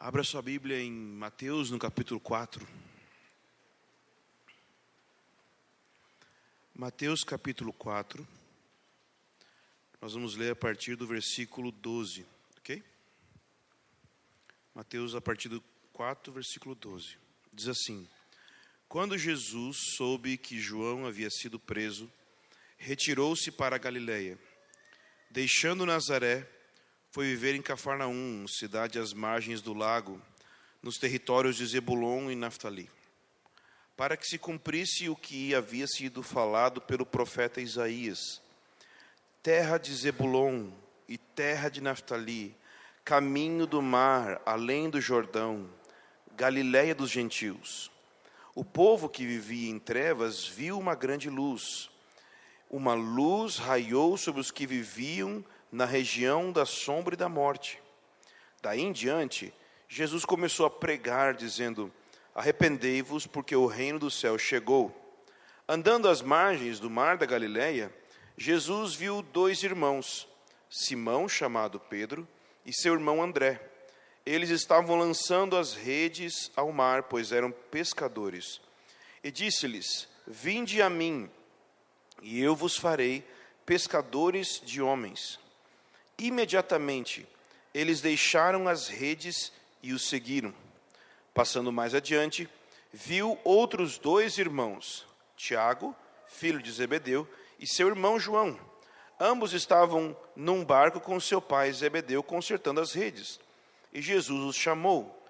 Abra sua Bíblia em Mateus, no capítulo 4. Mateus, capítulo 4. Nós vamos ler a partir do versículo 12, ok? Mateus, a partir do 4, versículo 12. Diz assim: Quando Jesus soube que João havia sido preso, retirou-se para a Galiléia. Deixando Nazaré, foi viver em Cafarnaum, cidade às margens do lago, nos territórios de Zebulon e Naftali, para que se cumprisse o que havia sido falado pelo profeta Isaías: terra de Zebulon e terra de Naftali, caminho do mar, além do Jordão, Galiléia dos gentios. O povo que vivia em trevas viu uma grande luz. Uma luz raiou sobre os que viviam na região da sombra e da morte. Daí em diante, Jesus começou a pregar, dizendo: arrependei-vos, porque o reino do céu chegou. Andando às margens do mar da Galiléia, Jesus viu dois irmãos, Simão, chamado Pedro, e seu irmão André. Eles estavam lançando as redes ao mar, pois eram pescadores. E disse-lhes: vinde a mim, e eu vos farei pescadores de homens. Imediatamente, eles deixaram as redes e o seguiram. Passando mais adiante, viu outros dois irmãos, Tiago, filho de Zebedeu, e seu irmão João. Ambos estavam num barco com seu pai Zebedeu, consertando as redes. E Jesus os chamou.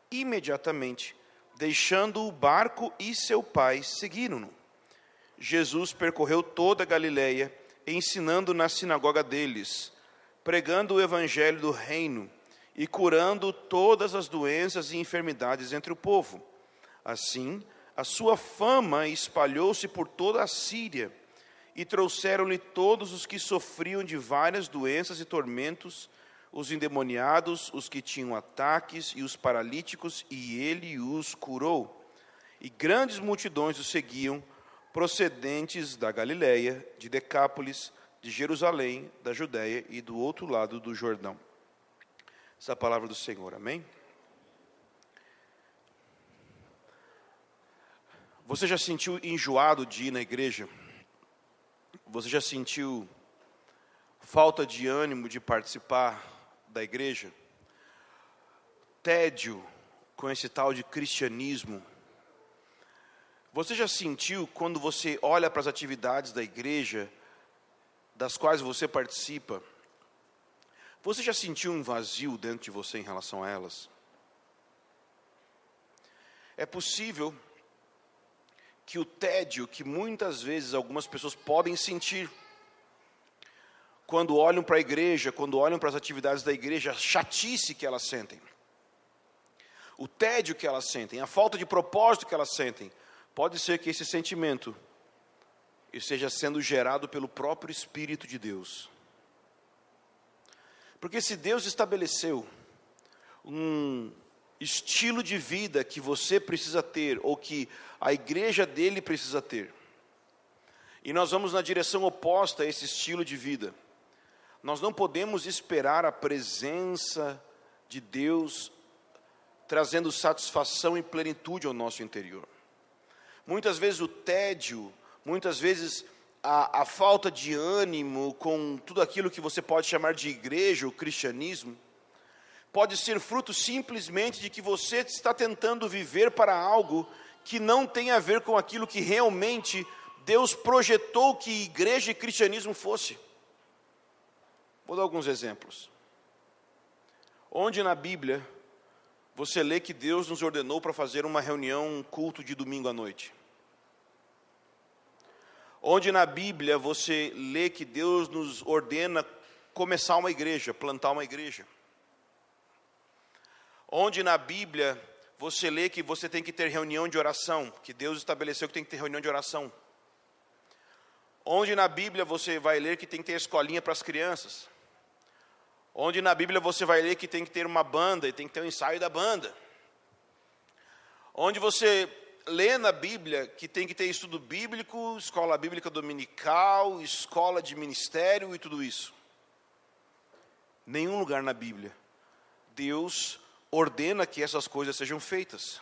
Imediatamente, deixando o barco e seu pai, seguiram-no. Jesus percorreu toda a Galiléia, ensinando na sinagoga deles, pregando o evangelho do reino e curando todas as doenças e enfermidades entre o povo. Assim, a sua fama espalhou-se por toda a Síria, e trouxeram-lhe todos os que sofriam de várias doenças e tormentos, os endemoniados, os que tinham ataques e os paralíticos, e ele os curou. E grandes multidões o seguiam, procedentes da Galiléia, de Decápolis, de Jerusalém, da Judéia e do outro lado do Jordão. Essa é a palavra do Senhor, amém? Você já sentiu enjoado de ir na igreja? Você já sentiu falta de ânimo de participar da igreja? Tédio com esse tal de cristianismo? Você já sentiu, quando você olha para as atividades da igreja, das quais você participa, você já sentiu um vazio dentro de você em relação a elas? É possível que o tédio que muitas vezes algumas pessoas podem sentir quando olham para a igreja, quando olham para as atividades da igreja, a chatice que elas sentem, o tédio que elas sentem, a falta de propósito que elas sentem, pode ser que esse sentimento esteja sendo gerado pelo próprio Espírito de Deus. Porque se Deus estabeleceu um estilo de vida que você precisa ter, ou que a igreja dele precisa ter, e nós vamos na direção oposta a esse estilo de vida, nós não podemos esperar a presença de Deus trazendo satisfação e plenitude ao nosso interior. Muitas vezes o tédio, muitas vezes a falta de ânimo com tudo aquilo que você pode chamar de igreja, o cristianismo, pode ser fruto simplesmente de que você está tentando viver para algo que não tem a ver com aquilo que realmente Deus projetou que igreja e cristianismo fosse. Vou dar alguns exemplos. Onde na Bíblia você lê que Deus nos ordenou para fazer uma reunião, um culto de domingo à noite? Onde na Bíblia você lê que Deus nos ordena começar uma igreja, plantar uma igreja? Onde na Bíblia você lê que você tem que ter reunião de oração, que Deus estabeleceu que tem que ter reunião de oração? Onde na Bíblia você vai ler que tem que ter escolinha para as crianças? Onde na Bíblia você vai ler que tem que ter uma banda e tem que ter um ensaio da banda? Onde você lê na Bíblia que tem que ter estudo bíblico, escola bíblica dominical, escola de ministério e tudo isso? Nenhum lugar na Bíblia Deus ordena que essas coisas sejam feitas.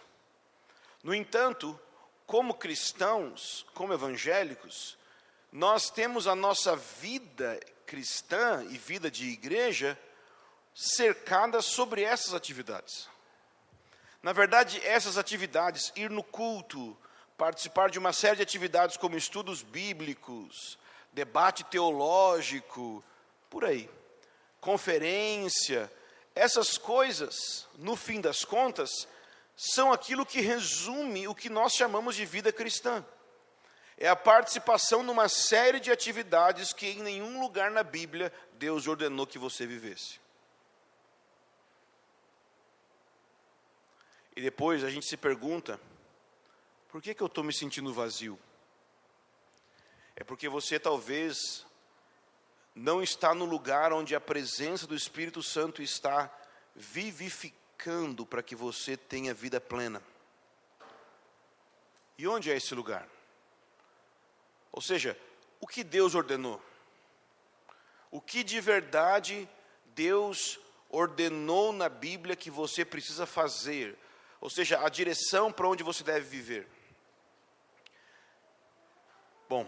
No entanto, como cristãos, como evangélicos, nós temos a nossa vida cristã e vida de igreja cercada sobre essas atividades. Na verdade, essas atividades, ir no culto, participar de uma série de atividades como estudos bíblicos, debate teológico, por aí, conferência, essas coisas, no fim das contas, são aquilo que resume o que nós chamamos de vida cristã. É a participação numa série de atividades que em nenhum lugar na Bíblia Deus ordenou que você vivesse. E depois a gente se pergunta, por que eu estou me sentindo vazio? É porque você talvez não está no lugar onde a presença do Espírito Santo está vivificando para que você tenha vida plena. E onde é esse lugar? Ou seja, o que Deus ordenou? O que de verdade Deus ordenou na Bíblia que você precisa fazer? Ou seja, a direção para onde você deve viver. Bom,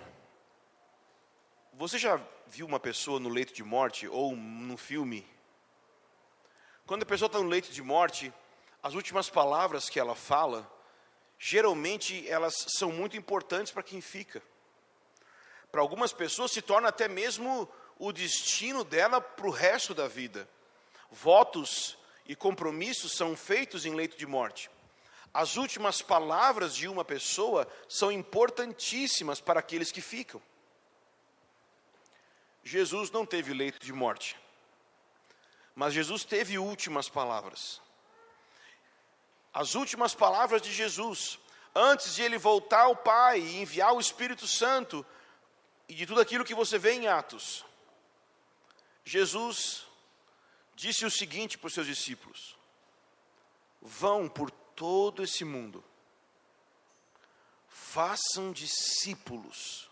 você já viu uma pessoa no leito de morte ou no filme? Quando a pessoa está no leito de morte, as últimas palavras que ela fala, geralmente elas são muito importantes para quem fica. Para algumas pessoas se torna até mesmo o destino dela para o resto da vida. Votos e compromissos são feitos em leito de morte. As últimas palavras de uma pessoa são importantíssimas para aqueles que ficam. Jesus não teve leito de morte, mas Jesus teve últimas palavras. As últimas palavras de Jesus, antes de ele voltar ao Pai e enviar o Espírito Santo, e de tudo aquilo que você vê em Atos, Jesus disse o seguinte para os seus discípulos: vão por todo esse mundo, façam discípulos,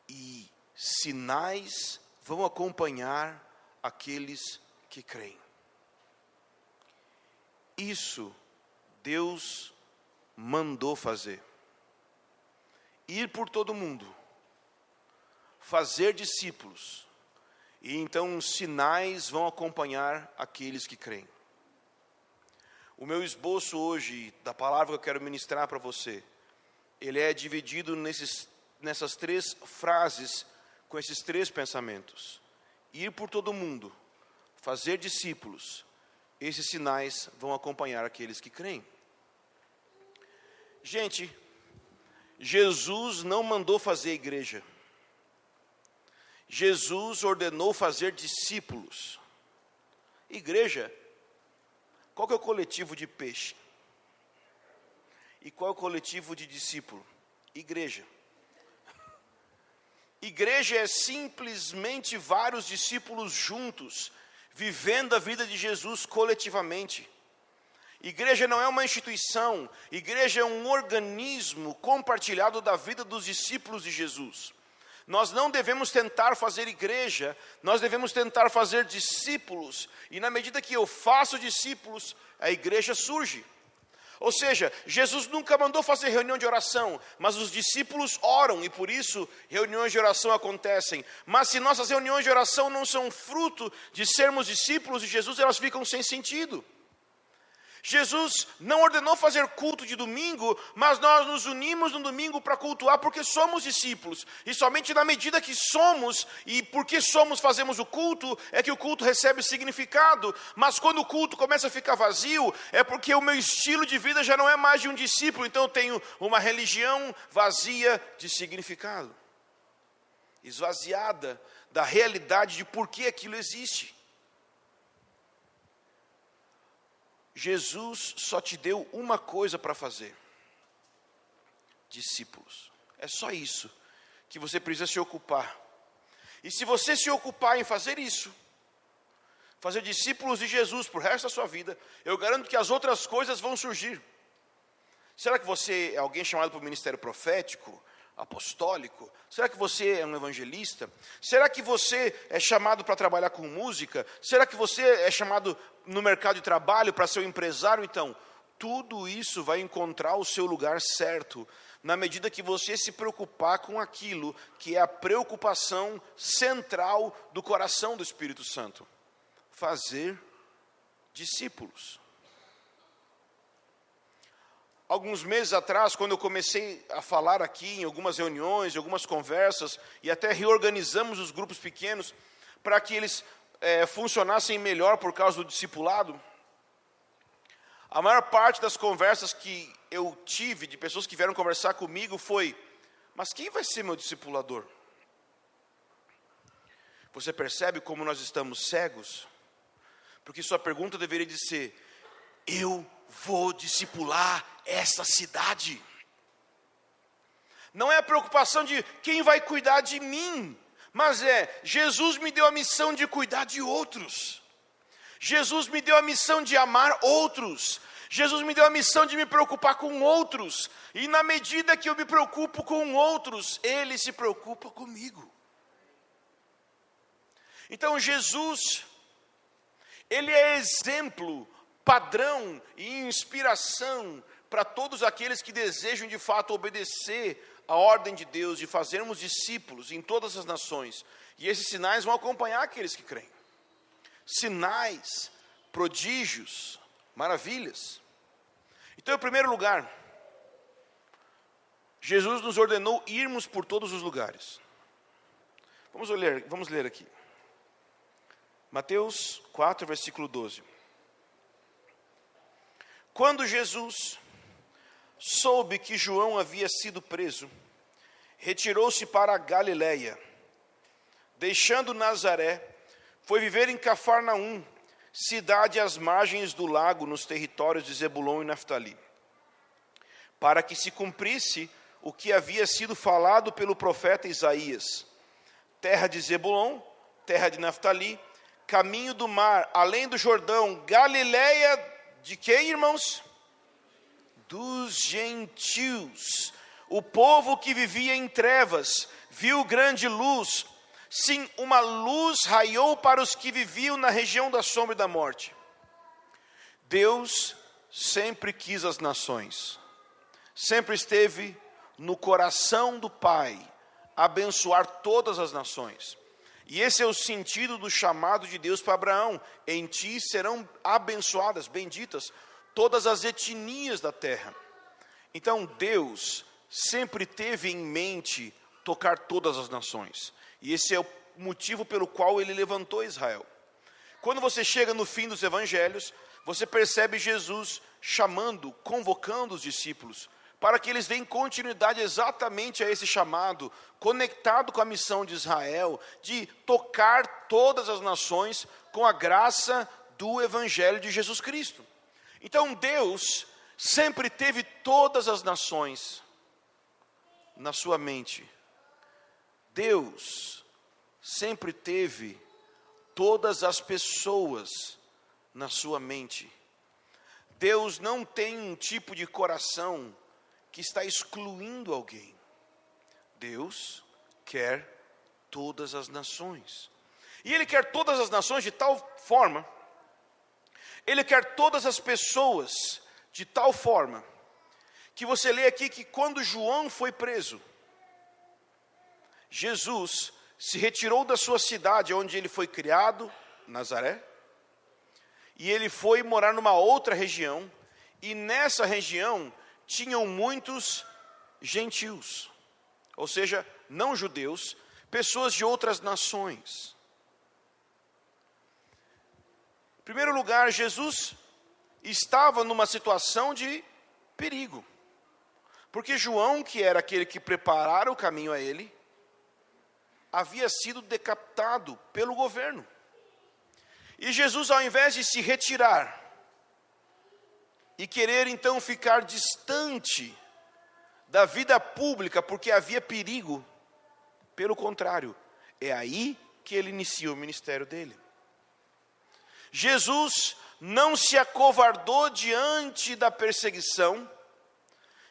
e sinais vão acompanhar aqueles que creem. Isso Deus mandou fazer. Ir por todo mundo, fazer discípulos, e então sinais vão acompanhar aqueles que creem. O meu esboço hoje, da palavra que eu quero ministrar para você, ele é dividido nessas três frases, com esses três pensamentos: ir por todo mundo, fazer discípulos, esses sinais vão acompanhar aqueles que creem. Gente, Jesus não mandou fazer igreja. Jesus ordenou fazer discípulos. Igreja, qual que é o coletivo de peixe? E qual é o coletivo de discípulo? Igreja. Igreja é simplesmente vários discípulos juntos, vivendo a vida de Jesus coletivamente. Igreja não é uma instituição, igreja é um organismo compartilhado da vida dos discípulos de Jesus. Nós não devemos tentar fazer igreja, nós devemos tentar fazer discípulos, e na medida que eu faço discípulos, a igreja surge. Ou seja, Jesus nunca mandou fazer reunião de oração, mas os discípulos oram e por isso reuniões de oração acontecem. Mas se nossas reuniões de oração não são fruto de sermos discípulos de Jesus, elas ficam sem sentido. Jesus não ordenou fazer culto de domingo, mas nós nos unimos no domingo para cultuar porque somos discípulos. E somente na medida que somos, e porque somos fazemos o culto, é que o culto recebe significado. Mas quando o culto começa a ficar vazio, é porque o meu estilo de vida já não é mais de um discípulo. Então eu tenho uma religião vazia de significado, esvaziada da realidade de por que aquilo existe. Jesus só te deu uma coisa para fazer: discípulos. É só isso que você precisa se ocupar. E se você se ocupar em fazer isso, fazer discípulos de Jesus por resto da sua vida, eu garanto que as outras coisas vão surgir. Será que você é alguém chamado para o ministério profético? apostólico? Será que você é um evangelista? Será que você é chamado para trabalhar com música? Será que você é chamado no mercado de trabalho para ser um empresário? Então, tudo isso vai encontrar o seu lugar certo, na medida que você se preocupar com aquilo que é a preocupação central do coração do Espírito Santo: fazer discípulos. Alguns meses atrás, quando eu comecei a falar aqui em algumas reuniões, em algumas conversas, e até reorganizamos os grupos pequenos para que eles funcionassem melhor por causa do discipulado, a maior parte das conversas que eu tive de pessoas que vieram conversar comigo foi: mas quem vai ser meu discipulador? Você percebe como nós estamos cegos? Porque sua pergunta deveria de ser: eu vou discipular essa cidade. Não é a preocupação de quem vai cuidar de mim, mas Jesus me deu a missão de cuidar de outros. Jesus me deu a missão de amar outros. Jesus me deu a missão de me preocupar com outros. E na medida que eu me preocupo com outros, Ele se preocupa comigo. Então Jesus, Ele é exemplo, padrão e inspiração para todos aqueles que desejam de fato obedecer a ordem de Deus de fazermos discípulos em todas as nações. E esses sinais vão acompanhar aqueles que creem. Sinais, prodígios, maravilhas. Então, em primeiro lugar, Jesus nos ordenou irmos por todos os lugares. Vamos ler aqui. Mateus 4, versículo 12. Quando Jesus soube que João havia sido preso, retirou-se para a Galileia. Deixando Nazaré, foi viver em Cafarnaum, cidade às margens do lago, nos territórios de Zebulon e Naftali, para que se cumprisse o que havia sido falado pelo profeta Isaías: terra de Zebulon, terra de Naftali, caminho do mar, além do Jordão, Galileia de quem, irmãos? Dos gentios. O povo que vivia em trevas viu grande luz. Sim, uma luz raiou para os que viviam na região da sombra e da morte. Deus sempre quis as nações. Sempre esteve no coração do Pai abençoar todas as nações. E esse é o sentido do chamado de Deus para Abraão: em ti serão abençoadas, benditas, todas as etnias da terra. Então Deus sempre teve em mente tocar todas as nações. E esse é o motivo pelo qual Ele levantou Israel. Quando você chega no fim dos evangelhos, você percebe Jesus chamando, convocando os discípulos, para que eles deem continuidade exatamente a esse chamado, conectado com a missão de Israel, de tocar todas as nações com a graça do Evangelho de Jesus Cristo. Então Deus sempre teve todas as nações na sua mente. Deus sempre teve todas as pessoas na sua mente. Deus não tem um tipo de coração que está excluindo alguém. Deus quer todas as nações. E Ele quer todas as nações de tal forma, Ele quer todas as pessoas de tal forma, que você lê aqui que quando João foi preso, Jesus se retirou da sua cidade, onde ele foi criado, Nazaré, e ele foi morar numa outra região, e nessa região tinham muitos gentios, ou seja, não judeus, pessoas de outras nações. Em primeiro lugar, Jesus estava numa situação de perigo, porque João, que era aquele que preparara o caminho a ele, havia sido decapitado pelo governo. E Jesus, ao invés de se retirar e querer então ficar distante da vida pública, porque havia perigo, pelo contrário, é aí que ele inicia o ministério dele. Jesus não se acovardou diante da perseguição.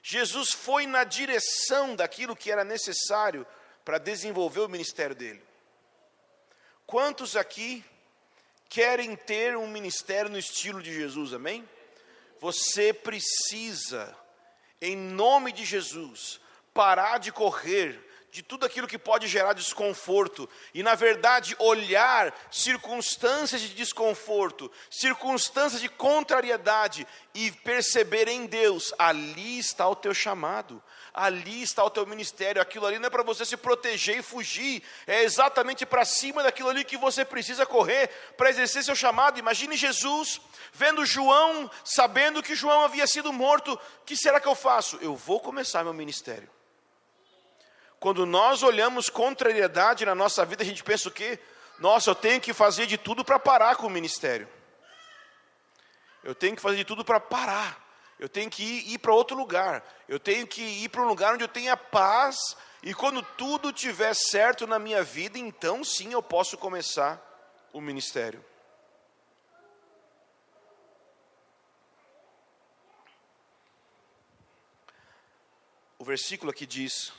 Jesus foi na direção daquilo que era necessário para desenvolver o ministério dele. Quantos aqui querem ter um ministério no estilo de Jesus, amém? Você precisa, em nome de Jesus, parar de correr de tudo aquilo que pode gerar desconforto e, na verdade, olhar circunstâncias de desconforto, circunstâncias de contrariedade e perceber em Deus, ali está o teu chamado, ali está o teu ministério. Aquilo ali não é para você se proteger e fugir, é exatamente para cima daquilo ali que você precisa correr para exercer seu chamado. Imagine Jesus vendo João, sabendo que João havia sido morto. O que será que eu faço? Eu vou começar meu ministério. Quando nós olhamos contrariedade na nossa vida, a gente pensa o quê? Nossa, eu tenho que fazer de tudo para parar com o ministério. Eu tenho que fazer de tudo para parar. Eu tenho que ir para outro lugar. Eu tenho que ir para um lugar onde eu tenha paz. E quando tudo estiver certo na minha vida, então sim eu posso começar o ministério. O versículo aqui diz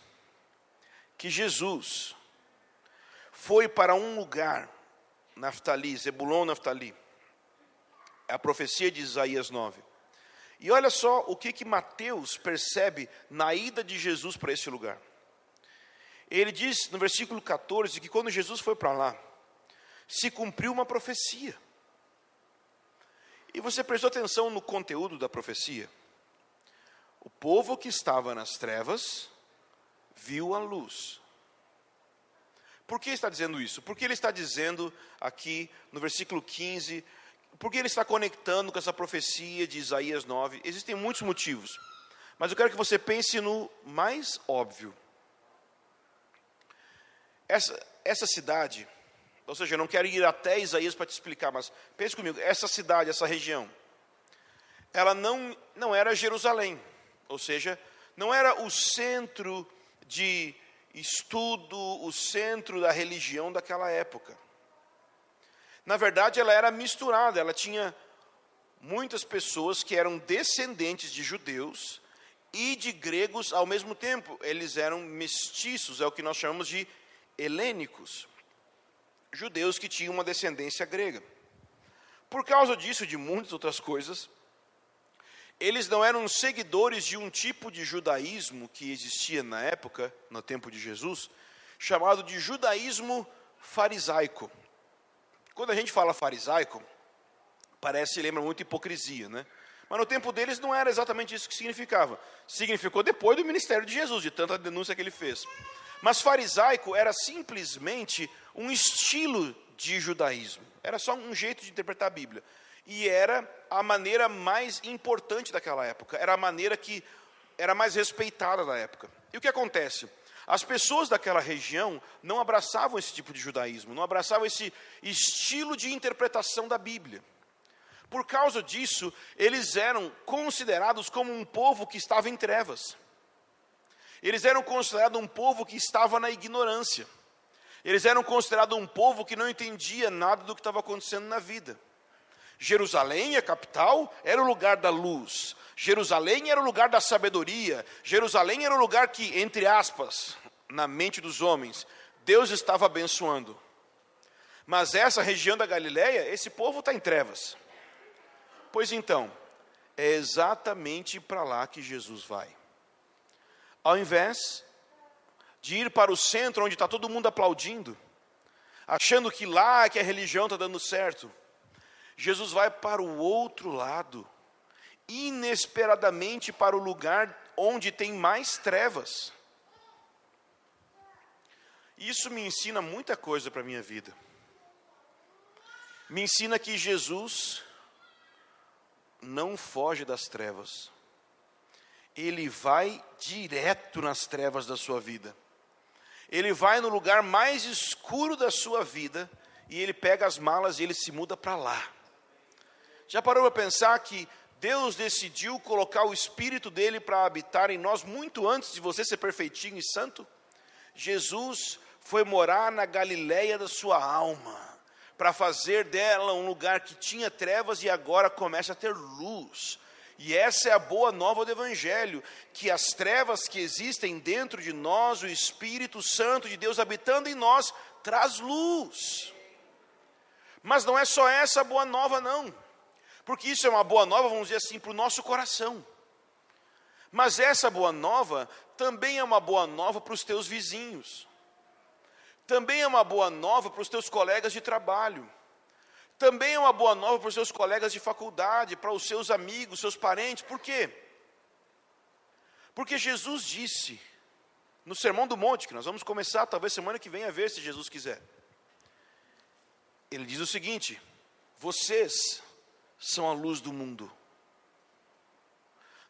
que Jesus foi para um lugar, Naftali, Zebulon, Naftali. É a profecia de Isaías 9. E olha só o que Mateus percebe na ida de Jesus para esse lugar. Ele diz no versículo 14 que quando Jesus foi para lá, se cumpriu uma profecia. E você prestou atenção no conteúdo da profecia? O povo que estava nas trevas viu a luz. Por que está dizendo isso? Porque ele está dizendo aqui no versículo 15, porque ele está conectando com essa profecia de Isaías 9. Existem muitos motivos, mas eu quero que você pense no mais óbvio. Essa cidade, ou seja, eu não quero ir até Isaías para te explicar, mas pense comigo, essa cidade, essa região, ela não era Jerusalém, ou seja, não era o centro de estudo, o centro da religião daquela época. Na verdade, ela era misturada, ela tinha muitas pessoas que eram descendentes de judeus e de gregos ao mesmo tempo. Eles eram mestiços, é o que nós chamamos de helênicos, judeus que tinham uma descendência grega. Por causa disso e de muitas outras coisas, eles não eram seguidores de um tipo de judaísmo que existia na época, no tempo de Jesus, chamado de judaísmo farisaico. Quando a gente fala farisaico, lembra muito hipocrisia, né? Mas no tempo deles não era exatamente isso que significava. Significou depois do ministério de Jesus, de tanta denúncia que ele fez. Mas farisaico era simplesmente um estilo de judaísmo. Era só um jeito de interpretar a Bíblia. E era a maneira mais importante daquela época. Era a maneira que era mais respeitada da época. E o que acontece? As pessoas daquela região não abraçavam esse tipo de judaísmo, não abraçavam esse estilo de interpretação da Bíblia. Por causa disso, eles eram considerados como um povo que estava em trevas. Eles eram considerados um povo que estava na ignorância. Eles eram considerados um povo que não entendia nada do que estava acontecendo na vida. Jerusalém, a capital, era o lugar da luz. Jerusalém era o lugar da sabedoria. Jerusalém era o lugar que, entre aspas, na mente dos homens, Deus estava abençoando. Mas essa região da Galileia, esse povo está em trevas. Pois então, é exatamente para lá que Jesus vai. Ao invés de ir para o centro onde está todo mundo aplaudindo, achando que lá que a religião está dando certo, Jesus vai para o outro lado, inesperadamente para o lugar onde tem mais trevas. Isso me ensina muita coisa para a minha vida. Me ensina que Jesus não foge das trevas. Ele vai direto nas trevas da sua vida. Ele vai no lugar mais escuro da sua vida e ele pega as malas e ele se muda para lá. Já parou para pensar que Deus decidiu colocar o Espírito dele para habitar em nós muito antes de você ser perfeitinho e santo? Jesus foi morar na Galileia da sua alma, para fazer dela um lugar que tinha trevas e agora começa a ter luz. E essa é a boa nova do Evangelho, que as trevas que existem dentro de nós, o Espírito Santo de Deus habitando em nós, traz luz. Mas não é só essa boa nova não, porque isso é uma boa nova, vamos dizer assim, para o nosso coração. Mas essa boa nova também é uma boa nova para os teus vizinhos. Também é uma boa nova para os teus colegas de trabalho. Também é uma boa nova para os seus colegas de faculdade, para os seus amigos, seus parentes. Por quê? Porque Jesus disse, no Sermão do Monte, que nós vamos começar talvez semana que vem a ver, se Jesus quiser. Ele diz o seguinte: vocês são a luz do mundo.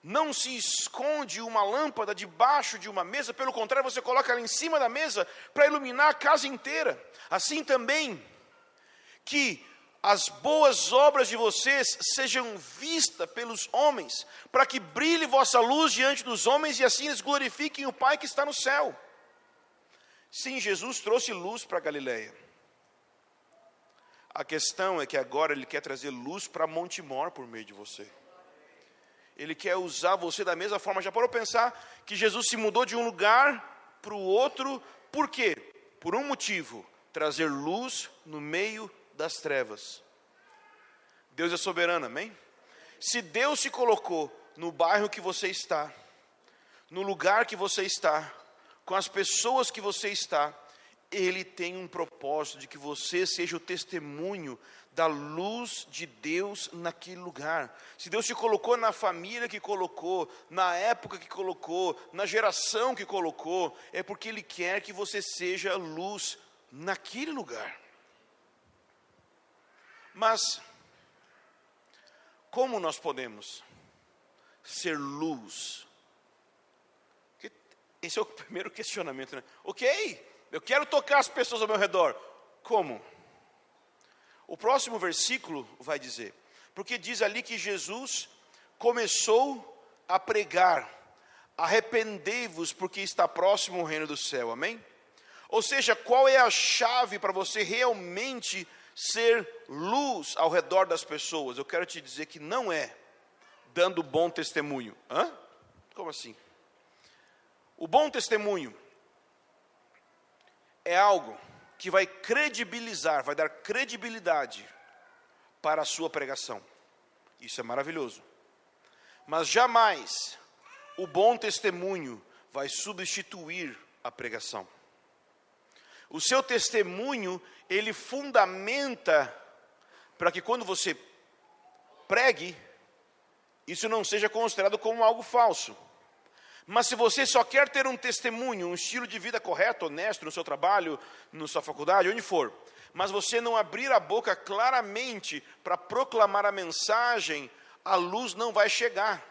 Não se esconde uma lâmpada debaixo de uma mesa, pelo contrário, você coloca ela em cima da mesa para iluminar a casa inteira. Assim também, que as boas obras de vocês sejam vistas pelos homens, para que brilhe vossa luz diante dos homens e assim eles glorifiquem o Pai que está no céu. Sim, Jesus trouxe luz para Galileia. A questão é que agora Ele quer trazer luz para Montemor por meio de você. Ele quer usar você da mesma forma. Já parou para pensar que Jesus se mudou de um lugar para o outro? Por quê? Por um motivo: trazer luz no meio das trevas. Deus é soberano, amém? Se Deus se colocou no bairro que você está, no lugar que você está, com as pessoas que você está, Ele tem um propósito de que você seja o testemunho da luz de Deus naquele lugar. Se Deus te colocou na família que colocou, na época que colocou, na geração que colocou, é porque Ele quer que você seja luz naquele lugar. Mas como nós podemos ser luz? Esse é o primeiro questionamento, né? Ok, eu quero tocar as pessoas ao meu redor. Como? O próximo versículo vai dizer, porque diz ali que Jesus começou a pregar: arrependei-vos porque está próximo o reino do céu, amém? Ou seja, qual é a chave para você realmente ser luz ao redor das pessoas? Eu quero te dizer que não é dando bom testemunho. Hã? Como assim? O bom testemunho é algo que vai credibilizar, vai dar credibilidade para a sua pregação. Isso é maravilhoso. Mas jamais o bom testemunho vai substituir a pregação. O seu testemunho, ele fundamenta para que quando você pregue, isso não seja considerado como algo falso. Mas se você só quer ter um testemunho, um estilo de vida correto, honesto, no seu trabalho, na sua faculdade, onde for, mas você não abrir a boca claramente para proclamar a mensagem, a luz não vai chegar.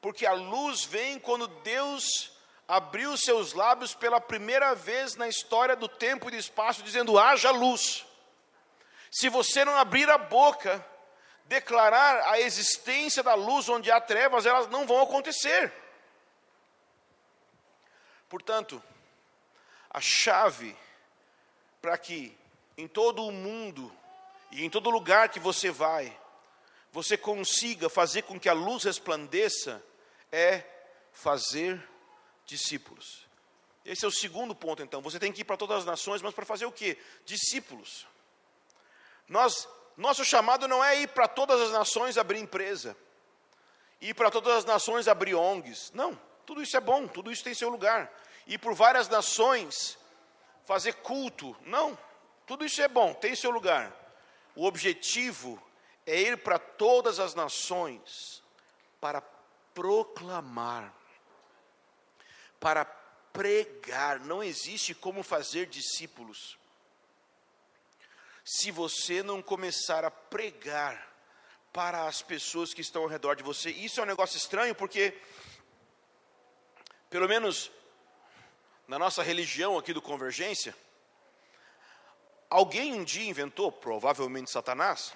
Porque a luz vem quando Deus abriu seus lábios pela primeira vez na história do tempo e do espaço, dizendo: haja luz. Se você não abrir a boca, declarar a existência da luz onde há trevas, elas não vão acontecer. Portanto, a chave para que em todo o mundo e em todo lugar que você vai, você consiga fazer com que a luz resplandeça, é fazer discípulos. Esse é o segundo ponto, então. Você tem que ir para todas as nações, mas para fazer o quê? Discípulos. Nosso chamado não é ir para todas as nações abrir empresa, ir para todas as nações abrir ONGs. Não. Tudo isso é bom, tudo isso tem seu lugar. Ir por várias nações, fazer culto. Não, tudo isso é bom, tem seu lugar. O objetivo é ir para todas as nações para proclamar, para pregar. Não existe como fazer discípulos se você não começar a pregar para as pessoas que estão ao redor de você. Isso é um negócio estranho, porque pelo menos na nossa religião aqui do Convergência, alguém um dia inventou, provavelmente Satanás,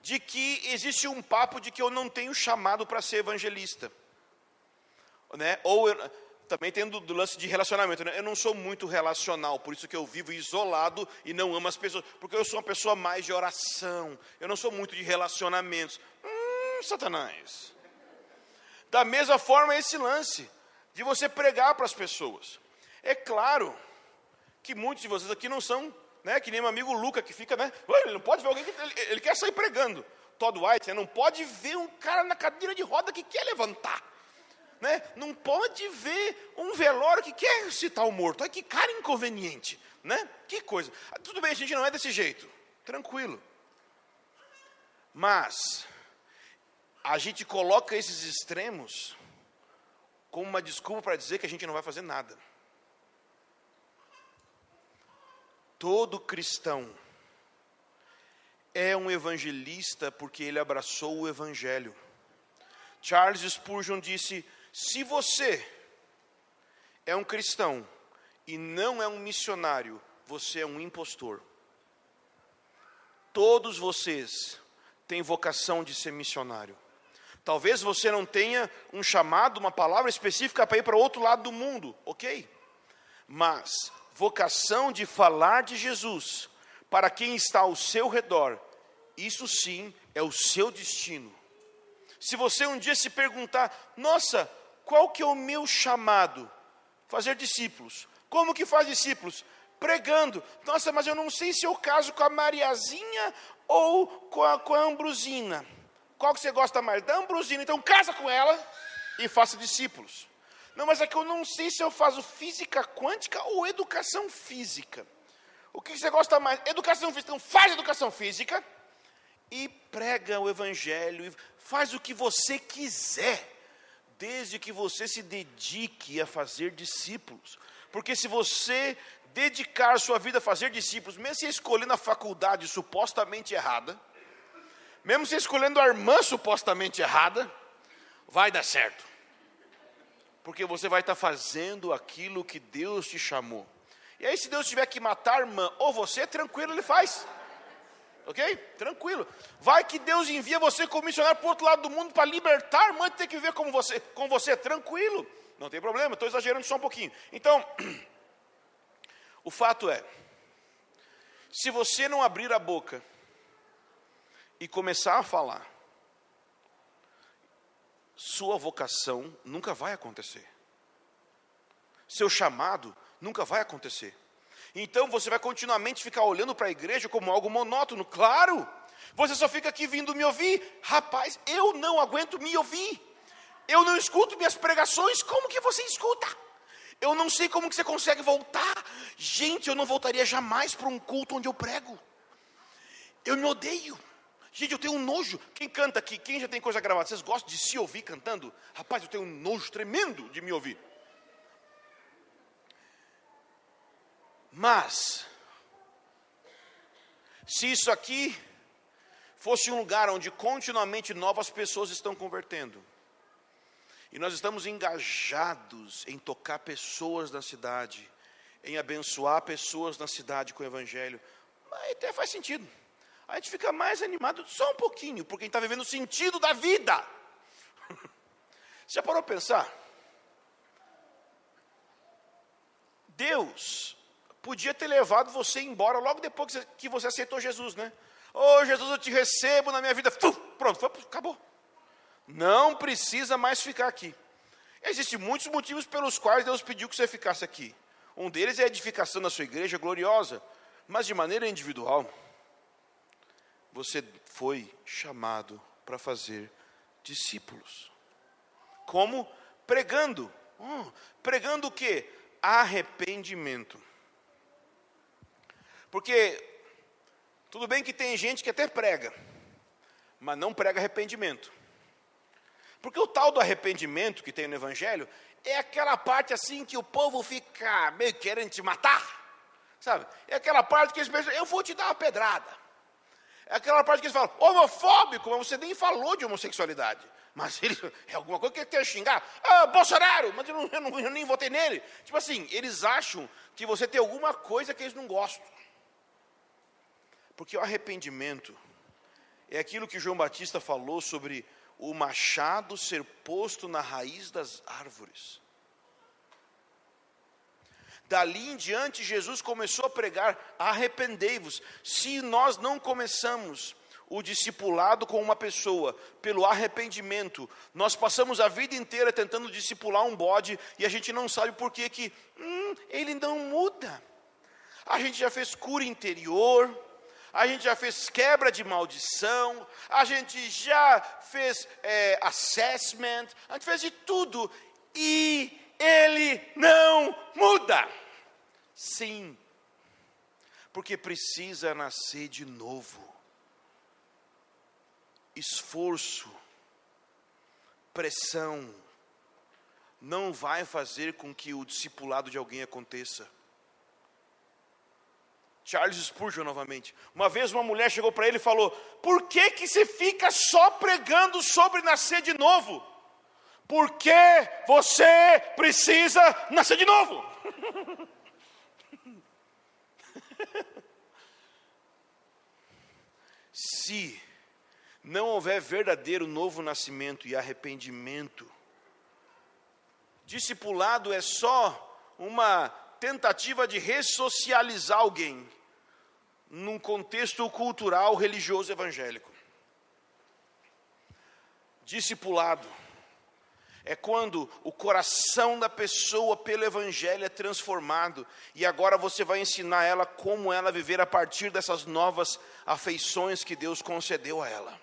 de que existe um papo de que eu não tenho chamado para ser evangelista, né? Ou também tem do lance de relacionamento, né? Eu não sou muito relacional, por isso que eu vivo isolado e não amo as pessoas, porque eu sou uma pessoa mais de oração, eu não sou muito de relacionamentos. Satanás. Da mesma forma, esse lance de você pregar para as pessoas. É claro que muitos de vocês aqui não são, né, que nem meu amigo Luca, que fica, né, ele não pode ver alguém que ele quer sair pregando. Todd White, né, não pode ver um cara na cadeira de roda que quer levantar. Né? Não pode ver um velório que quer citar o morto. Ai, que cara inconveniente, né? Que coisa. Tudo bem, a gente não é desse jeito, tranquilo. Mas a gente coloca esses extremos como uma desculpa para dizer que a gente não vai fazer nada. Todo cristão é um evangelista porque ele abraçou o evangelho. Charles Spurgeon disse: se você é um cristão e não é um missionário, você é um impostor. Todos vocês têm vocação de ser missionário. Talvez você não tenha um chamado, uma palavra específica para ir para outro lado do mundo, ok? Mas vocação de falar de Jesus para quem está ao seu redor, isso sim é o seu destino. Se você um dia se perguntar, nossa, qual que é o meu chamado? Fazer discípulos. Como que faz discípulos? Pregando. Nossa, mas eu não sei se eu caso com a Mariazinha ou com a Ambrosina. Qual que você gosta mais? Da Ambrosina. Então casa com ela e faça discípulos. Não, mas é que eu não sei se eu faço física quântica ou educação física. O que você gosta mais? Educação física. Então faz educação física e prega o evangelho. E faz o que você quiser, desde que você se dedique a fazer discípulos. Porque se você dedicar sua vida a fazer discípulos, mesmo se escolhendo a faculdade supostamente errada, mesmo se escolhendo a irmã supostamente errada, vai dar certo. Porque você vai estar fazendo aquilo que Deus te chamou. E aí, se Deus tiver que matar a irmã ou você, tranquilo, Ele faz. Ok? Tranquilo. Vai que Deus envia você como missionário para o outro lado do mundo para libertar a irmã de ter que viver com você. Tranquilo. Não tem problema, estou exagerando só um pouquinho. Então, o fato é, se você não abrir a boca e começar a falar, sua vocação nunca vai acontecer. Seu chamado nunca vai acontecer. Então você vai continuamente ficar olhando para a igreja como algo monótono. Claro, você só fica aqui vindo me ouvir. Rapaz, eu não aguento me ouvir. Eu não escuto minhas pregações. Como que você escuta? Eu não sei como que você consegue voltar. Gente, eu não voltaria jamais para um culto onde eu prego. Eu me odeio. Gente, eu tenho um nojo. Quem canta aqui? Quem já tem coisa gravada? Vocês gostam de se ouvir cantando? Rapaz, eu tenho um nojo tremendo de me ouvir. Mas, se isso aqui fosse um lugar onde continuamente novas pessoas estão convertendo, e nós estamos engajados em tocar pessoas na cidade, em abençoar pessoas na cidade com o evangelho, aí até faz sentido. A gente fica mais animado só um pouquinho, porque a gente está vivendo o sentido da vida. Você já parou para pensar? Deus podia ter levado você embora logo depois que você aceitou Jesus, né? Oh, Jesus, eu te recebo na minha vida. Pronto, acabou. Não precisa mais ficar aqui. Existem muitos motivos pelos quais Deus pediu que você ficasse aqui. Um deles é a edificação da sua igreja gloriosa, mas de maneira individual. Você foi chamado para fazer discípulos. Como? Pregando. Pregando o quê? Arrependimento. Porque, tudo bem que tem gente que até prega, mas não prega arrependimento. Porque o tal do arrependimento que tem no Evangelho é aquela parte assim que o povo fica meio querendo te matar, sabe? É aquela parte que eles pensam, eu vou te dar uma pedrada. É aquela parte que eles falam, homofóbico, mas você nem falou de homossexualidade. Mas ele, é alguma coisa que ele quer xingar. Ah, Bolsonaro, mas eu nem votei nele. Tipo assim, eles acham que você tem alguma coisa que eles não gostam. Porque o arrependimento é aquilo que João Batista falou sobre o machado ser posto na raiz das árvores. Dali em diante, Jesus começou a pregar, arrependei-vos. Se nós não começamos o discipulado com uma pessoa, pelo arrependimento. Nós passamos a vida inteira tentando discipular um bode e a gente não sabe por que ele não muda. A gente já fez cura interior, a gente já fez quebra de maldição, a gente já fez assessment, a gente fez de tudo e ele não muda. Sim, porque precisa nascer de novo. Esforço, pressão, não vai fazer com que o discipulado de alguém aconteça. Charles Spurgeon novamente. Uma vez uma mulher chegou para ele e falou: por que você fica só pregando sobre nascer de novo? Porque você precisa nascer de novo. Se não houver verdadeiro novo nascimento e arrependimento, discipulado é só uma tentativa de ressocializar alguém num contexto cultural, religioso, evangélico. Discipulado é quando o coração da pessoa pelo evangelho é transformado e agora você vai ensinar ela como ela viver a partir dessas novas afeições que Deus concedeu a ela.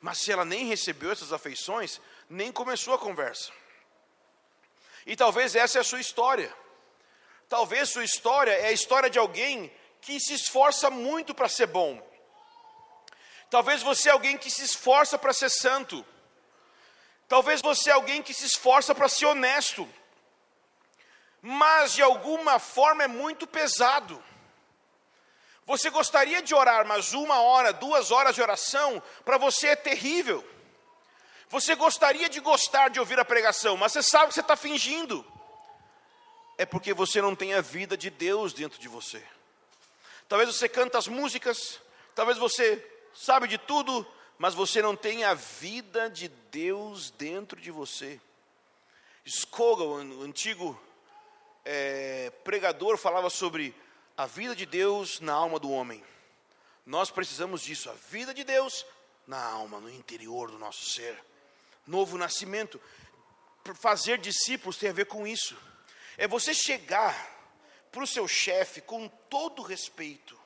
Mas se ela nem recebeu essas afeições, nem começou a conversa. E talvez essa é a sua história. Talvez sua história é a história de alguém que se esforça muito para ser bom. Talvez você é alguém que se esforça para ser santo. Talvez você é alguém que se esforça para ser honesto. Mas de alguma forma é muito pesado. Você gostaria de orar, mas 1 hora, 2 horas de oração, para você é terrível. Você gostaria de gostar de ouvir a pregação, mas você sabe que você está fingindo. É porque você não tem a vida de Deus dentro de você. Talvez você canta as músicas, talvez você sabe de tudo, mas você não tem a vida de Deus dentro de você. Scogel, o antigo pregador, falava sobre a vida de Deus na alma do homem. Nós precisamos disso, a vida de Deus na alma, no interior do nosso ser. Novo nascimento. Fazer discípulos tem a ver com isso. É você chegar para o seu chefe com todo respeito,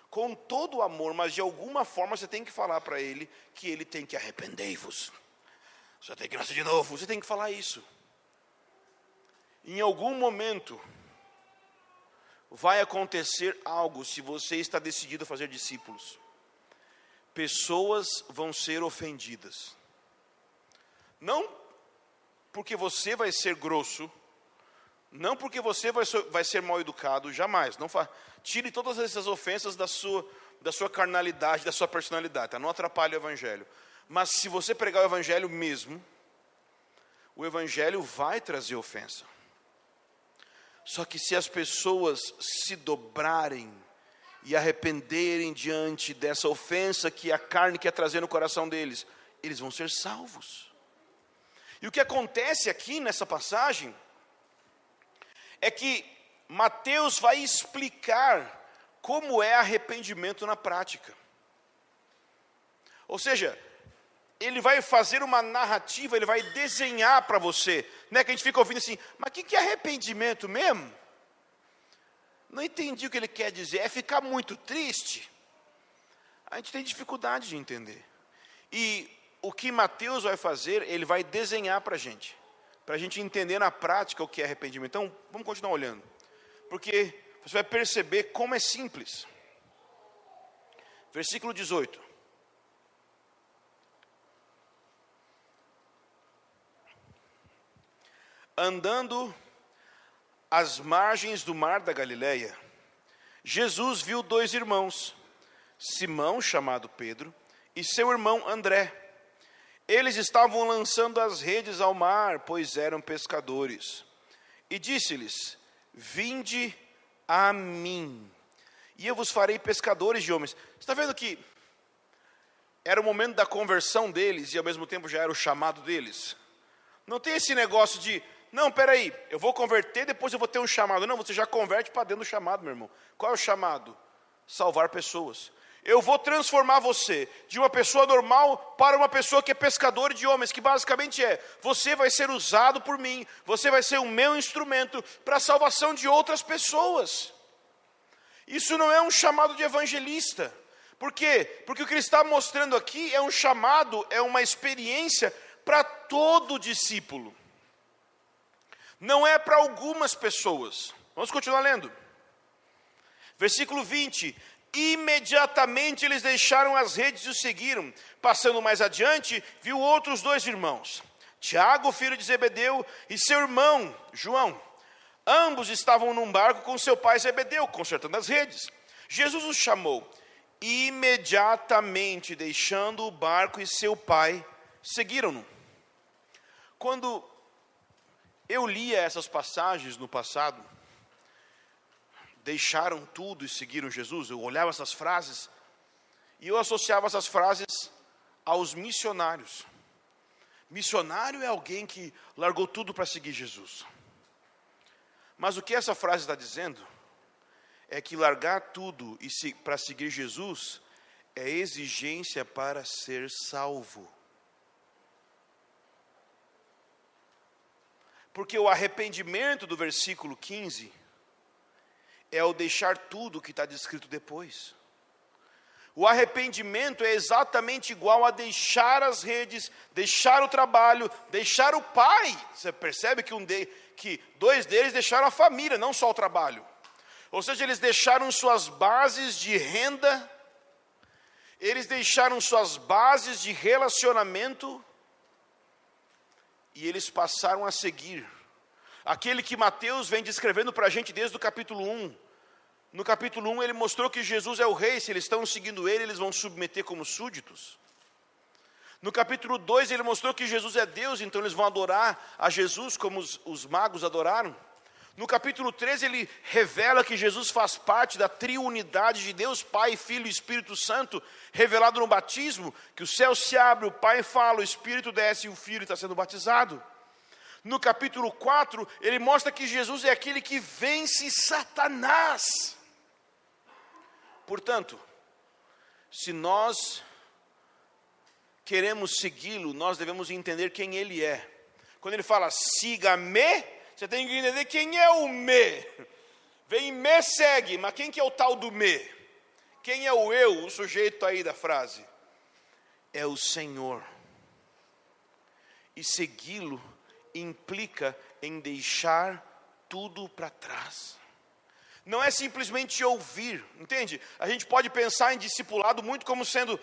com todo amor, mas de alguma forma você tem que falar para ele que ele tem que arrepender-vos. Você tem que nascer de novo, você tem que falar isso. Em algum momento vai acontecer algo se você está decidido a fazer discípulos. Pessoas vão ser ofendidas. Não porque você vai ser grosso, não porque você vai ser mal educado, jamais. Tire todas essas ofensas da sua carnalidade, da sua personalidade, tá? Não atrapalhe o evangelho. Mas se você pregar o evangelho mesmo, o evangelho vai trazer ofensa. Só que se as pessoas se dobrarem e arrependerem diante dessa ofensa que a carne quer trazer no coração deles, eles vão ser salvos. E o que acontece aqui nessa passagem é que Mateus vai explicar como é arrependimento na prática. Ou seja, ele vai fazer uma narrativa, ele vai desenhar para você, né? Que a gente fica ouvindo assim, mas o que é arrependimento mesmo? Não entendi o que ele quer dizer, é ficar muito triste? A gente tem dificuldade de entender. E o que Mateus vai fazer, ele vai desenhar para a gente entender na prática o que é arrependimento. Então, vamos continuar olhando, porque você vai perceber como é simples. Versículo 18. Andando às margens do mar da Galileia, Jesus viu 2 irmãos, Simão, chamado Pedro, e seu irmão André. Eles estavam lançando as redes ao mar, pois eram pescadores. E disse-lhes: vinde a mim, e eu vos farei pescadores de homens. Você está vendo que era o momento da conversão deles, e ao mesmo tempo já era o chamado deles? Não tem esse negócio de, não, peraí, eu vou converter, depois eu vou ter um chamado. Não, você já converte para dentro do chamado, meu irmão. Qual é o chamado? Salvar pessoas. eu vou transformar você de uma pessoa normal para uma pessoa que é pescadora de homens, que basicamente você vai ser usado por mim, você vai ser o meu instrumento para a salvação de outras pessoas. Isso não é um chamado de evangelista. Por quê? Porque o que ele está mostrando aqui é um chamado, é uma experiência para todo discípulo. Não é para algumas pessoas. Vamos continuar lendo. Versículo 20. Imediatamente eles deixaram as redes e o seguiram. Passando mais adiante, viu outros 2 irmãos, Tiago, filho de Zebedeu, e seu irmão, João. Ambos estavam num barco com seu pai Zebedeu, consertando as redes. Jesus os chamou. Imediatamente, deixando o barco e seu pai, seguiram-no. Quando eu lia essas passagens no passado, deixaram tudo e seguiram Jesus, eu olhava essas frases e eu associava essas frases aos missionários. Missionário é alguém que largou tudo para seguir Jesus. Mas o que essa frase está dizendo é que largar tudo para seguir Jesus é exigência para ser salvo. Porque o arrependimento do versículo 15 é o deixar tudo que está descrito depois. O arrependimento é exatamente igual a deixar as redes, deixar o trabalho, deixar o pai. Você percebe que 2 deles deixaram a família, não só o trabalho. Ou seja, eles deixaram suas bases de renda, eles deixaram suas bases de relacionamento, e eles passaram a seguir aquele que Mateus vem descrevendo para a gente desde o capítulo 1. No capítulo 1 ele mostrou que Jesus é o rei, se eles estão seguindo ele, eles vão submeter como súditos. No capítulo 2 ele mostrou que Jesus é Deus, então eles vão adorar a Jesus como os magos adoraram. No capítulo 13 ele revela que Jesus faz parte da triunidade de Deus, Pai, Filho e Espírito Santo, revelado no batismo, que o céu se abre, o Pai fala, o Espírito desce e o Filho está sendo batizado. No capítulo 4, ele mostra que Jesus é aquele que vence Satanás. Portanto, se nós queremos segui-lo, nós devemos entender quem ele é. Quando ele fala, siga-me, você tem que entender quem é o me. Vem me segue, mas quem que é o tal do me? Quem é o eu, o sujeito aí da frase? É o Senhor. E segui-lo implica em deixar tudo para trás. Não é simplesmente ouvir, entende? A gente pode pensar em discipulado muito como sendo,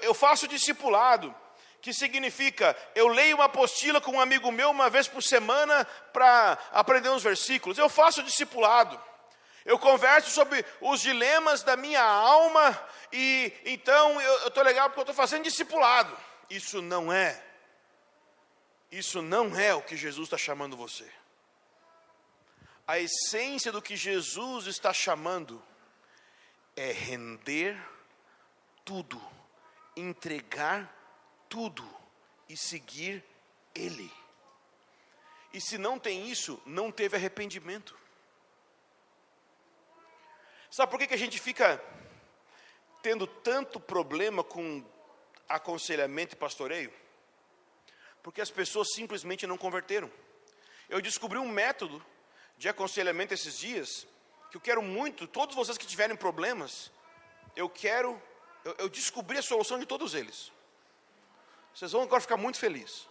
eu faço discipulado, que significa, eu leio uma apostila com um amigo meu uma vez por semana para aprender uns versículos. Eu faço discipulado. Eu converso sobre os dilemas da minha alma e então eu estou legal porque eu estou fazendo discipulado. Isso não é o que Jesus está chamando você. A essência do que Jesus está chamando é render tudo, entregar tudo e seguir Ele. E se não tem isso, não teve arrependimento. Sabe por que a gente fica tendo tanto problema com aconselhamento e pastoreio? Porque as pessoas simplesmente não converteram. Eu descobri um método de aconselhamento esses dias, que eu quero muito, todos vocês que tiverem problemas, eu descobri a solução de todos eles. Vocês vão agora ficar muito felizes.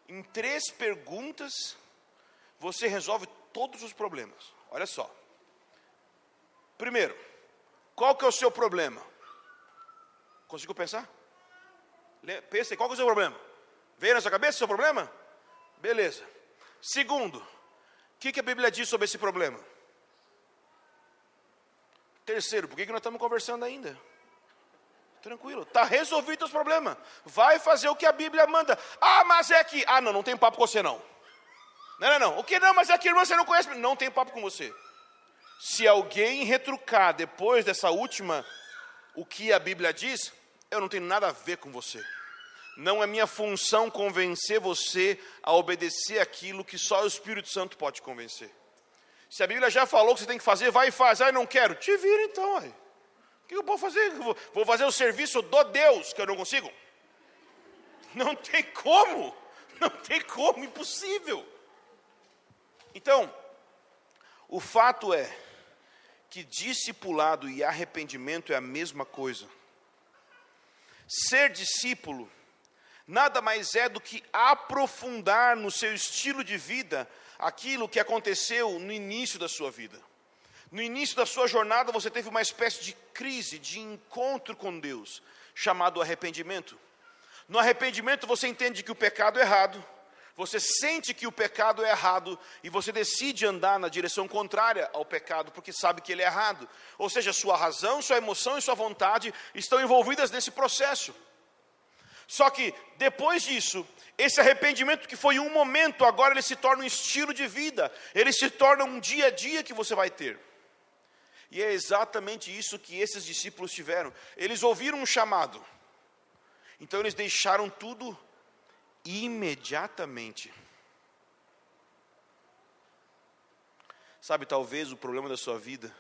Em 3 perguntas, você resolve todos os problemas. Olha só. Primeiro, qual que é o seu problema? Conseguiu pensar? Pensa aí, qual que é o seu problema? Veio na sua cabeça o seu problema? Beleza. Segundo, o que a Bíblia diz sobre esse problema? Terceiro, por que nós estamos conversando ainda? Tranquilo, está resolvido os problemas. Vai fazer o que a Bíblia manda. Ah, mas é que... Ah, não tem papo com você não. Não. O que não, mas é que irmã, você não conhece. Não tem papo com você. Se alguém retrucar depois dessa última, o que a Bíblia diz, eu não tenho nada a ver com você. Não é minha função convencer você a obedecer aquilo que só o Espírito Santo pode convencer. Se a Bíblia já falou que você tem que fazer, vai e faz. Ah, eu não quero. Te vira então, aí. O que eu vou fazer? Vou fazer o serviço do Deus, que eu não consigo? Não tem como. Não tem como, impossível. Então, o fato é que discipulado e arrependimento é a mesma coisa. Ser discípulo nada mais é do que aprofundar no seu estilo de vida aquilo que aconteceu no início da sua vida. No início da sua jornada você teve uma espécie de crise, de encontro com Deus, chamado arrependimento. No arrependimento você entende que o pecado é errado, você sente que o pecado é errado e você decide andar na direção contrária ao pecado porque sabe que ele é errado. Ou seja, sua razão, sua emoção e sua vontade estão envolvidas nesse processo. Só que depois disso, esse arrependimento que foi um momento, agora ele se torna um estilo de vida, ele se torna um dia a dia que você vai ter. E é exatamente isso que esses discípulos tiveram. Eles ouviram um chamado, então eles deixaram tudo imediatamente. Sabe, talvez o problema da sua vida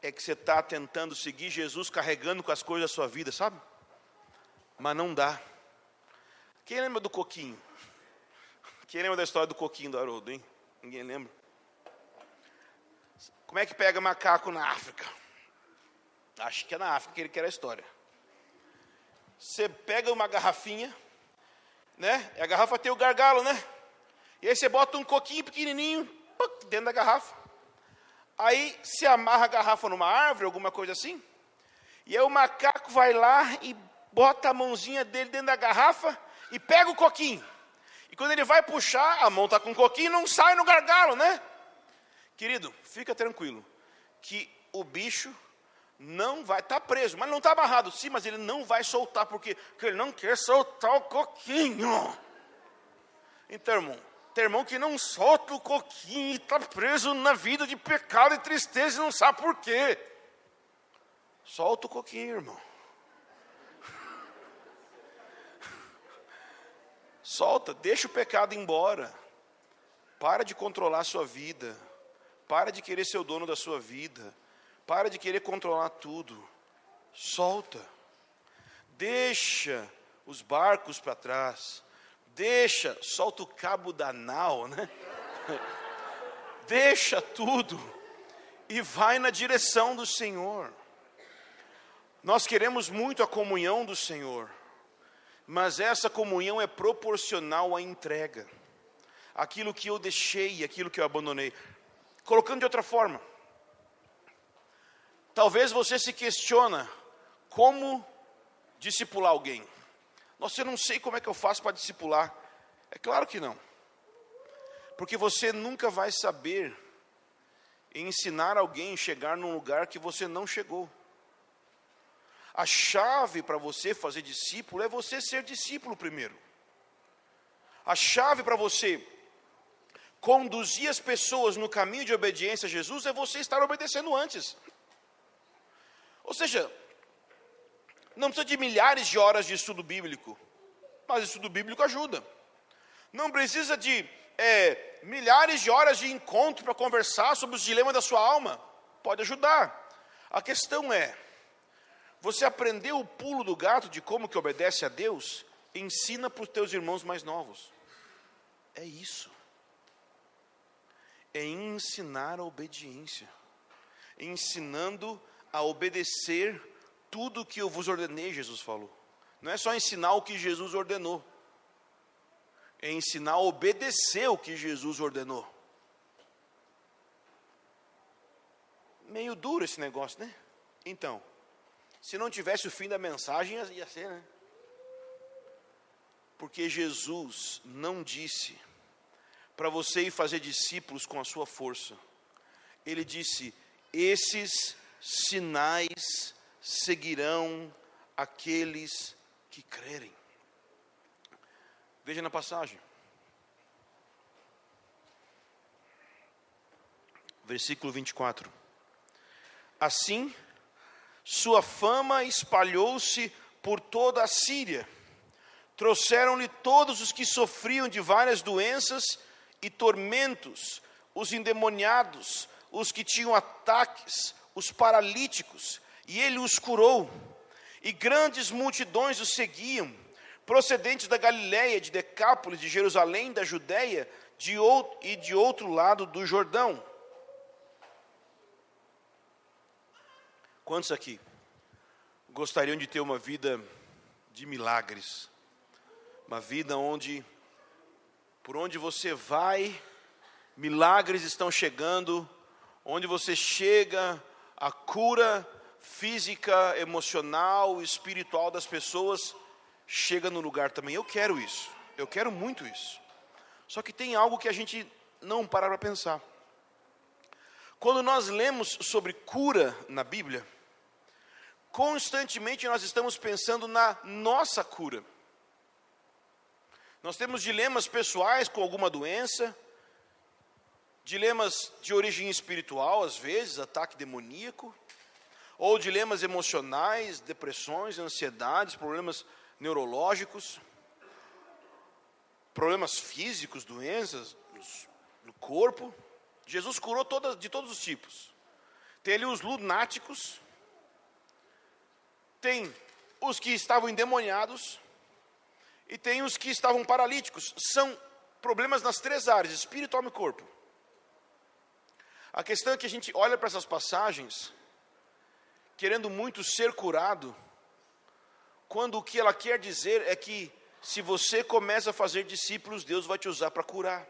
é que você está tentando seguir Jesus carregando com as coisas da sua vida, sabe? Mas não dá. Quem lembra do coquinho? Quem lembra da história do coquinho do Haroldo, hein? Ninguém lembra? Como é que pega macaco na África? Acho que é na África que ele quer a história. Você pega uma garrafinha, né? E a garrafa tem o gargalo, né? E aí você bota um coquinho pequenininho dentro da garrafa. Aí se amarra a garrafa numa árvore, alguma coisa assim. E aí o macaco vai lá e bota a mãozinha dele dentro da garrafa e pega o coquinho. E quando ele vai puxar, a mão está com o coquinho e não sai no gargalo, né? Querido, fica tranquilo, que o bicho não vai, está preso, mas não está amarrado, sim, mas ele não vai soltar, porque ele não quer soltar o coquinho. Então, tem irmão que não solta o coquinho e está preso na vida de pecado e tristeza e não sabe por quê. Solta o coquinho, irmão. Solta, deixa o pecado embora. Para de controlar a sua vida. Para de querer ser o dono da sua vida. Para de querer controlar tudo. Solta. Deixa os barcos para trás. Solta o cabo da nau, né? Deixa tudo e vai na direção do Senhor. Nós queremos muito a comunhão do Senhor, mas essa comunhão é proporcional à entrega. Aquilo que eu deixei, aquilo que eu abandonei. Colocando de outra forma, talvez você se questiona como discipular alguém. Nossa, eu não sei como é que eu faço para discipular. É claro que não. Porque você nunca vai saber ensinar alguém a chegar num lugar que você não chegou. A chave para você fazer discípulo é você ser discípulo primeiro. A chave para você conduzir as pessoas no caminho de obediência a Jesus é você estar obedecendo antes. Ou seja, não precisa de milhares de horas de estudo bíblico, mas estudo bíblico ajuda. Não precisa de milhares de horas de encontro para conversar sobre os dilemas da sua alma, pode ajudar. A questão é, você aprendeu o pulo do gato de como que obedece a Deus? Ensina para os teus irmãos mais novos. É isso. É ensinar a obediência. Ensinando a obedecer tudo o que eu vos ordenei, Jesus falou. Não é só ensinar o que Jesus ordenou. É ensinar a obedecer o que Jesus ordenou. Meio duro esse negócio, né? Então, se não tivesse o fim da mensagem, ia ser, né? Porque Jesus não disse para você ir fazer discípulos com a sua força. Ele disse, esses sinais seguirão aqueles que crerem. Veja na passagem. Versículo 24. Assim, sua fama espalhou-se por toda a Síria. Trouxeram-lhe todos os que sofriam de várias doenças e tormentos, os endemoniados, os que tinham ataques, os paralíticos, e ele os curou. E grandes multidões os seguiam, procedentes da Galiléia, de Decápolis, de Jerusalém, da Judéia e de outro lado do Jordão. Quantos aqui gostariam de ter uma vida de milagres? Uma vida onde, por onde você vai, milagres estão chegando, onde você chega, a cura física, emocional, espiritual das pessoas chega no lugar também. Eu quero isso, eu quero muito isso. Só que tem algo que a gente não para pensar. Quando nós lemos sobre cura na Bíblia, constantemente nós estamos pensando na nossa cura. Nós temos dilemas pessoais com alguma doença, dilemas de origem espiritual, às vezes, ataque demoníaco, ou dilemas emocionais, depressões, ansiedades, problemas neurológicos, problemas físicos, doenças no corpo. Jesus curou de todos os tipos. Tem ali os lunáticos, tem os que estavam endemoniados e tem os que estavam paralíticos. São problemas nas três áreas, espírito, alma e corpo. A questão é que a gente olha para essas passagens querendo muito ser curado, quando o que ela quer dizer é que se você começa a fazer discípulos, Deus vai te usar para curar.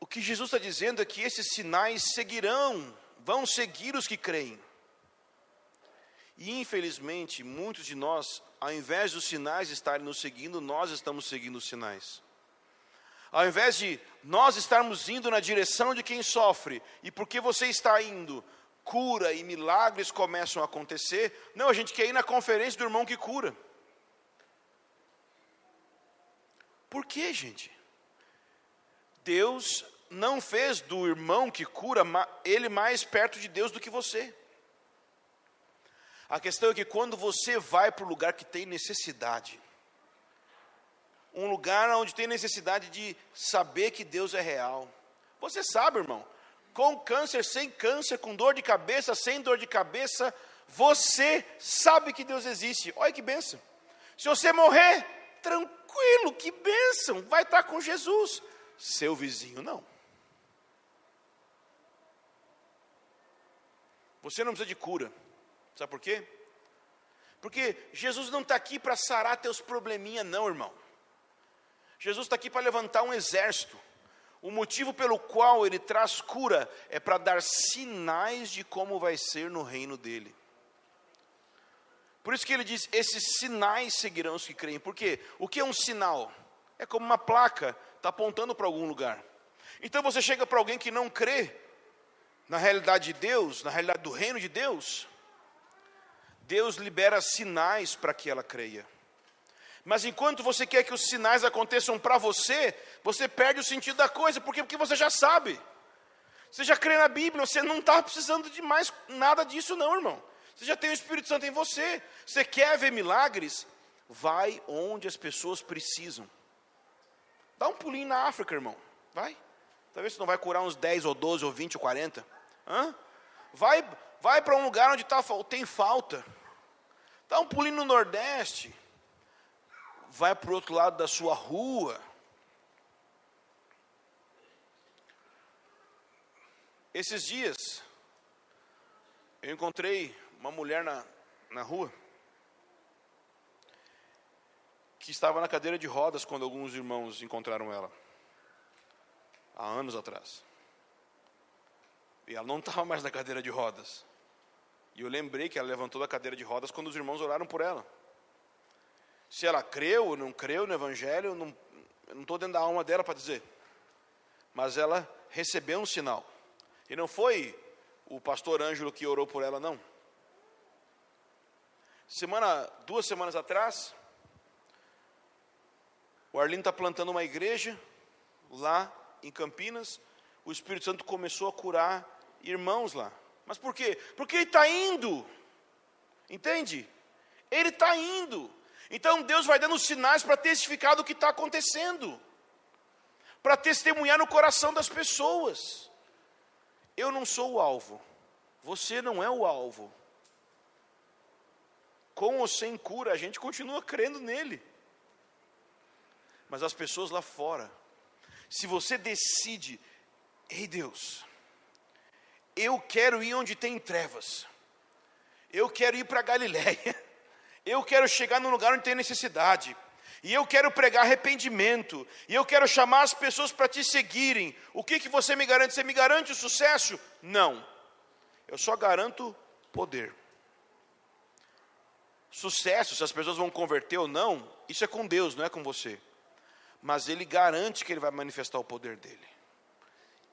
O que Jesus está dizendo é que esses sinais vão seguir os que creem. E infelizmente, muitos de nós, ao invés dos sinais estarem nos seguindo, nós estamos seguindo os sinais. Ao invés de nós estarmos indo na direção de quem sofre, e porque você está indo, cura e milagres começam a acontecer. Não, a gente quer ir na conferência do irmão que cura. Por quê, gente? Deus não fez do irmão que cura ele mais perto de Deus do que você. A questão é que quando você vai para o lugar que tem necessidade, um lugar onde tem necessidade de saber que Deus é real. Você sabe, irmão, com câncer, sem câncer, com dor de cabeça, sem dor de cabeça, você sabe que Deus existe. Olha que bênção. Se você morrer, tranquilo, que bênção, vai estar com Jesus. Seu vizinho não. Você não precisa de cura. Sabe por quê? Porque Jesus não está aqui para sarar teus probleminhas não, irmão. Jesus está aqui para levantar um exército. O motivo pelo qual ele traz cura é para dar sinais de como vai ser no reino dele. Por isso que ele diz, esses sinais seguirão os que creem. Por quê? O que é um sinal? É como uma placa, está apontando para algum lugar. Então você chega para alguém que não crê na realidade de Deus, na realidade do reino de Deus, Deus libera sinais para que ela creia. Mas enquanto você quer que os sinais aconteçam para você, você perde o sentido da coisa. Por quê? Porque você já sabe. Você já crê na Bíblia, você não está precisando de mais nada disso não, irmão. Você já tem o Espírito Santo em você. Você quer ver milagres? Vai onde as pessoas precisam. Dá um pulinho na África, irmão. Vai. Talvez você não vai curar uns 10 ou 12 ou 20 ou 40. Vai para um lugar onde tem falta. Dá um pulinho no Nordeste. Vai para o outro lado da sua rua. Esses dias, eu encontrei uma mulher na rua, que estava na cadeira de rodas quando alguns irmãos encontraram ela, há anos atrás. E ela não estava mais na cadeira de rodas. E eu lembrei que ela levantou da cadeira de rodas quando os irmãos oraram por ela. Se ela creu ou não creu no Evangelho, eu não estou dentro da alma dela para dizer. Mas ela recebeu um sinal. E não foi o pastor Ângelo que orou por ela, não. 2 semanas atrás, o Arlindo está plantando uma igreja lá em Campinas. O Espírito Santo começou a curar irmãos lá. Mas por quê? Porque ele está indo. Entende? Ele está indo. Então Deus vai dando sinais para testificar do que está acontecendo. Para testemunhar no coração das pessoas. Eu não sou o alvo. Você não é o alvo. Com ou sem cura, a gente continua crendo nele. Mas as pessoas lá fora, se você decide, ei Deus, eu quero ir onde tem trevas, eu quero ir para Galiléia, eu quero chegar num lugar onde tem necessidade, e eu quero pregar arrependimento, e eu quero chamar as pessoas para te seguirem. O que você me garante? Você me garante o sucesso? Não, eu só garanto poder. Sucesso, se as pessoas vão converter ou não, isso é com Deus, não é com você. Mas Ele garante que Ele vai manifestar o poder dEle.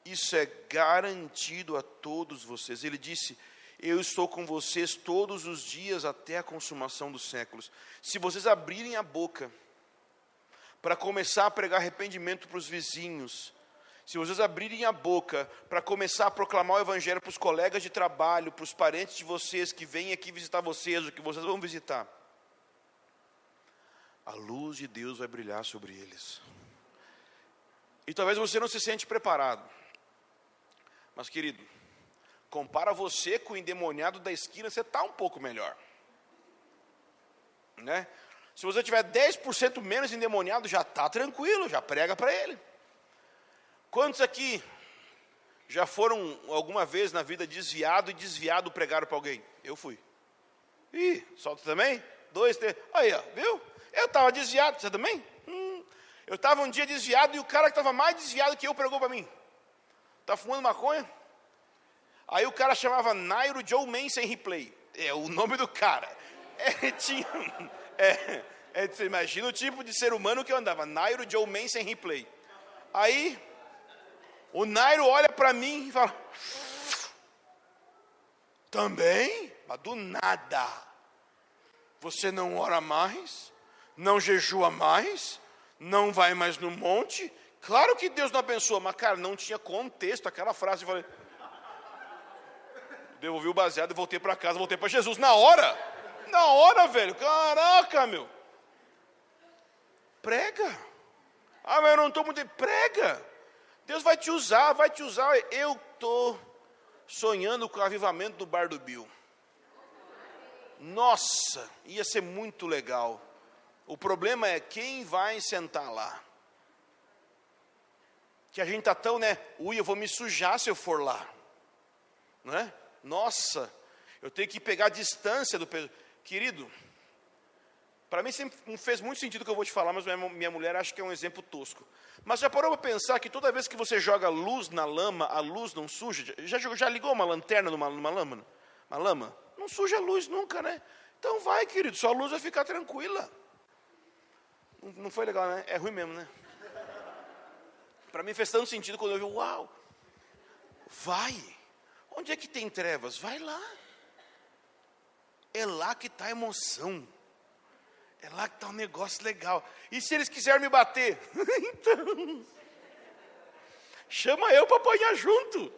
Isso é garantido a todos vocês. Ele disse, eu estou com vocês todos os dias até a consumação dos séculos. Se vocês abrirem a boca para começar a pregar arrependimento para os vizinhos, se vocês abrirem a boca para começar a proclamar o evangelho para os colegas de trabalho, para os parentes de vocês que vêm aqui visitar vocês, o que vocês vão visitar, a luz de Deus vai brilhar sobre eles. E talvez você não se sente preparado. Mas querido, compara você com o endemoniado da esquina, você está um pouco melhor. Né? Se você tiver 10% menos endemoniado, já está tranquilo, já prega para ele. Quantos aqui já foram alguma vez na vida desviado e desviado pregaram para alguém? Eu fui. Ih, solta também? 2, 3, aí ó, viu? Eu estava desviado, você também? Eu estava um dia desviado e o cara que estava mais desviado que eu pregou para mim. Está fumando maconha? Aí o cara chamava Nairo Joe Manson Replay. É o nome do cara. Você imagina o tipo de ser humano que eu andava. Nairo Joe Manson Replay. Aí o Nairo olha para mim e fala, também? Mas do nada. Você não ora mais? Não jejua mais? Não vai mais no monte? Claro que Deus não abençoa, mas cara, não tinha contexto aquela frase. Eu falei, devolvi o baseado e voltei para casa, voltei para Jesus. Na hora, velho, caraca, meu. Prega. Ah, mas eu não estou muito... Prega. Deus vai te usar. Eu estou sonhando com o avivamento do Bar do Bill. Nossa, ia ser muito legal. O problema é quem vai sentar lá. Que a gente está tão, eu vou me sujar se eu for lá. Não é? Nossa, eu tenho que pegar a distância do peso. Querido, para mim sempre não fez muito sentido o que eu vou te falar, mas minha mulher acha que é um exemplo tosco. Mas já parou para pensar que toda vez que você joga luz na lama, a luz não suja? Já ligou uma lanterna numa lama? Uma lama? Não suja a luz nunca, né? Então vai, querido, sua luz vai ficar tranquila. Não foi legal, né? É ruim mesmo, né? Para mim fez tanto sentido quando eu vi, uau, vai. Onde é que tem trevas? Vai lá. É lá que está a emoção. É lá que está um negócio legal. E se eles quiserem me bater? Então, chama eu para apanhar junto.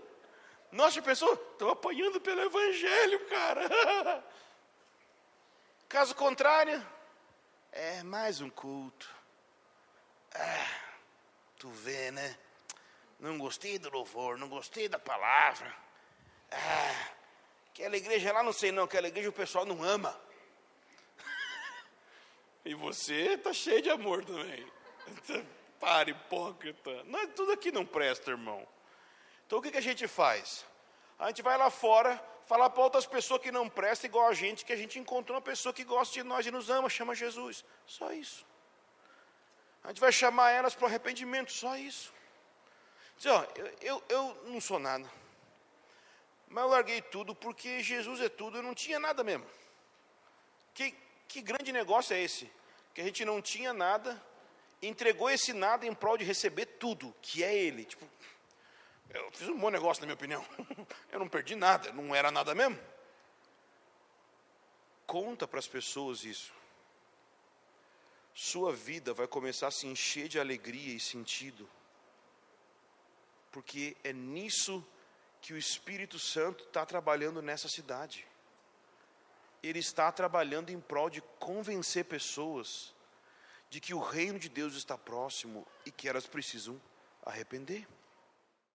Nossa, pessoa, estou apanhando pelo evangelho, cara. Caso contrário, é mais um culto. Tu vê, né? Não gostei do louvor, não gostei da palavra. Aquela igreja lá, não sei não, aquela igreja o pessoal não ama. E você está cheio de amor também. Para, hipócrita. Não, tudo aqui não presta, irmão. Então o que a gente faz? A gente vai lá fora, falar para outras pessoas que não prestam igual a gente, que a gente encontrou uma pessoa que gosta de nós e nos ama, chama Jesus. Só isso. A gente vai chamar elas para o arrependimento, só isso. Diz, eu não sou nada. Mas eu larguei tudo porque Jesus é tudo, eu não tinha nada mesmo. Que grande negócio é esse? Que a gente não tinha nada, entregou esse nada em prol de receber tudo, que é Ele. Tipo, eu fiz um bom negócio, na minha opinião. Eu não perdi nada, não era nada mesmo. Conta para as pessoas isso. Sua vida vai começar a se encher de alegria e sentido. Porque é nisso que o Espírito Santo está trabalhando nessa cidade. Ele está trabalhando em prol de convencer pessoas de que o reino de Deus está próximo e que elas precisam arrepender.